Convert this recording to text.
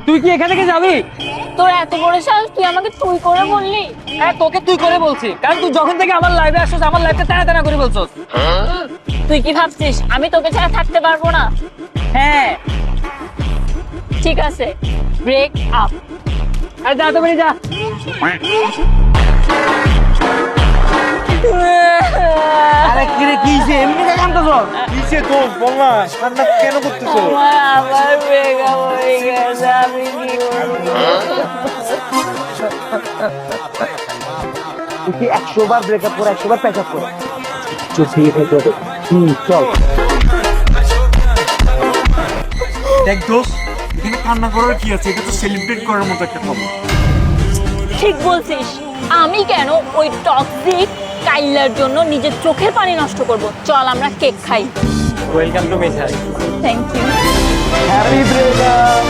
তুই কি এখান থেকে যাবি? তোর এত বড় সাহস, তুই আমাকে তুই করে বললি? হ্যাঁ, তোকে তুই করে বলছি, কারণ তুই যখন থেকে আমার লাইভে আসছিস আমার লাইফটা টানা টানা করে বলছস। তুই কি ভাবছিস আমি তোকে ছাড়া থাকতে পারবো না? হ্যাঁ, ঠিক আছে, ব্রেক আপ। আরে যা তো বেরিয়ে যা। আরে কি রে, কিসে এমনি কাঁদতেছস? কিসে দোষ বল না, কান্না কেন করতেছো? আমার ব্রেকআপ হয়ে গেছে, আমি কি করবো? তুই 100 বার ব্রেকআপ করে 100 বার প্যাকআপ করে চুপ থেকে থেকে চল। দেখ দোষ, এখানে কান্না করার কি আছে? এটা তো সেলিব্রেট করার মতো একটা খবর। ঠিক বলছিস, আমি কেন ওই টক্সিক কাইলার জন্য নিজের চোখের পানি নষ্ট করব? চল আমরা কেক খাই। Welcome to Mithai. Thank you. Happy breakup.